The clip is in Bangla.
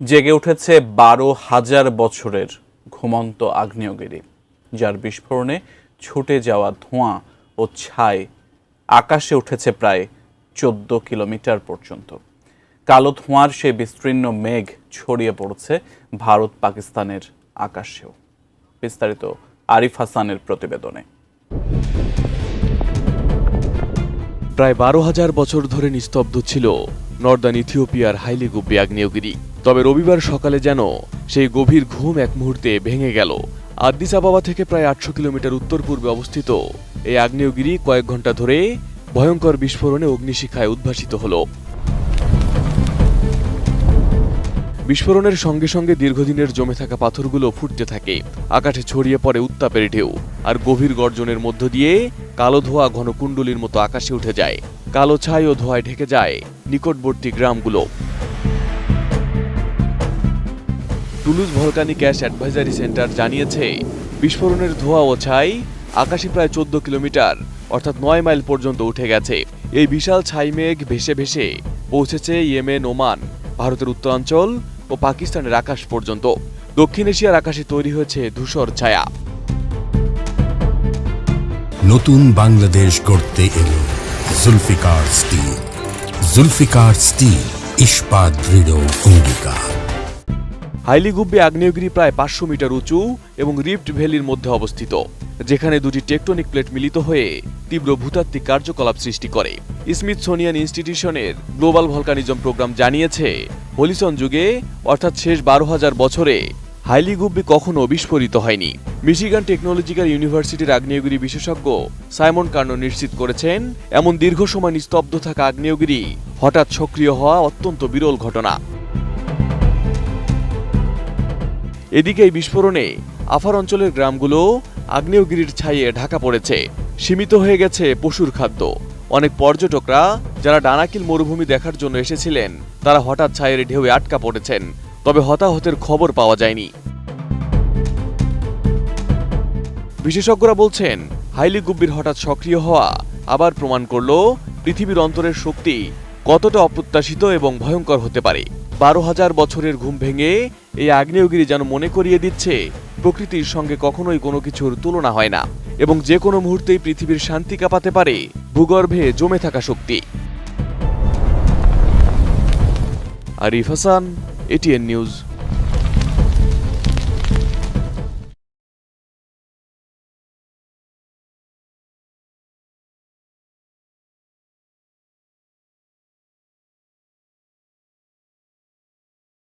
জেগে উঠেছে ১২,০০০ বছরের ঘুমন্ত আগ্নেয়গিরি, যার বিস্ফোরণে ছুটে যাওয়া ধোঁয়া ও ছাই আকাশে উঠেছে প্রায় ১৪ কিলোমিটার পর্যন্ত। কালো ধোঁয়ার সেই বিস্তীর্ণ মেঘ ছড়িয়ে পড়ছে ভারত পাকিস্তানের আকাশেও। বিস্তারিত আরিফ হাসানের প্রতিবেদনে। প্রায় ১২,০০০ বছর ধরে নিস্তব্ধ ছিল নর্দার্ন ইথিওপিয়ার হাইলি গুব্বি আগ্নেয়গিরি। তবে রবিবার সকালে যেন সেই গভীর ঘুম এক মুহূর্তে ভেঙে গেল। আদ্দিস আবাবা থেকে প্রায় ৮০০ কিলোমিটার উত্তর পূর্বে অবস্থিত এই আগ্নেয়গিরি কয়েক ঘন্টা ধরে ভয়ঙ্কর বিস্ফোরণে অগ্নিশিখায় উদ্ভাসিত হল। বিস্ফোরণের সঙ্গে সঙ্গে দীর্ঘদিনের জমে থাকা পাথরগুলো ফুটতে থাকে, আকাশে ছড়িয়ে পড়ে উত্তাপের ঢেউ, আর গভীর গর্জনের মধ্য দিয়ে কালো ধোঁয়া ঘন কুণ্ডলীর মতো আকাশে উঠে যায়। কালো ছাই ও ধোঁয়ায় ঢেকে যায় নিকটবর্তী গ্রামগুলো। Toulouse volcanic ash advisory centre জানিয়েছে, বিস্ফোরণের ধোঁয়া ও ছাই আকাশে প্রায় ১৪ কিলোমিটার অর্থাৎ ৯ মাইল পর্যন্ত উঠে গেছে। এই বিশাল ছাই মেঘ ভেসে ভেসে পৌঁছেছে ইয়েমেন, ওমান, ভারতের উত্তরাঞ্চল ও পাকিস্তানের আকাশ পর্যন্ত। দক্ষিণ এশিয়ার আকাশে তৈরি হয়েছে ধূসর ছায়া। নতুন বাংলাদেশ গড়তে এলো জুলফিকার স্টিল। জুলফিকার স্টিল, ইস্পাত দৃঢ় অঙ্গীকার। হাইলি গুব্বি আগ্নেয়গিরি প্রায় ৫০০ মিটার উঁচু এবং রিফট ভ্যালির মধ্যে অবস্থিত, যেখানে দুটি টেকটনিক প্লেট মিলিত হয়ে তীব্র ভূতাত্ত্বিক কার্যকলাপ সৃষ্টি করে। স্মিথসোনিয়ান ইনস্টিটিউশনের গ্লোবাল ভলকানিজম প্রোগ্রাম জানিয়েছে, হলিসন যুগে অর্থাৎ শেষ ১২,০০০ বছরে হাইলি গুব্বি কখনো বিস্ফোরিত হয়নি। মিশিগান টেকনোলজিক্যাল ইউনিভার্সিটির আগ্নেয়গিরি বিশেষজ্ঞ সাইমন কার্নো নিশ্চিত করেছেন, এমন দীর্ঘ সময় নিস্তব্ধ থাকা আগ্নেয়গিরি হঠাৎ সক্রিয় হওয়া অত্যন্ত বিরল ঘটনা। এদিকে এই বিস্ফোরণে আফার অঞ্চলের গ্রামগুলো আগ্নেয়গিরির ছাইয়ে ঢাকা পড়েছে। সীমিত হয়ে গেছে পশুর খাদ্য। অনেক পর্যটকরা যারা ডানাকিল মরুভূমি দেখার জন্য এসেছিলেন, তারা হঠাৎ ছাইয়ের ঢেউয়ে আটকা পড়েছেন, তবে হতাহতের খবর পাওয়া যায়নি। বিশেষজ্ঞরা বলছেন, হাইলি গুব্বির হঠাৎ সক্রিয় হওয়া আবার প্রমাণ করল পৃথিবীর অন্তরের শক্তি কতটা অপ্রত্যাশিত এবং ভয়ঙ্কর হতে পারে। ১২,০০০ বছরের ঘুম ভেঙে এই আগ্নেয়গিরি যেন মনে করিয়ে দিচ্ছে, প্রকৃতির সঙ্গে কখনোই কোনো কিছুর তুলনা হয় না এবং যে কোনো মুহূর্তেই পৃথিবীর শান্তি কাঁপাতে পারে ভূগর্ভে জমে থাকা শক্তি। Arif Hasan, ATN news.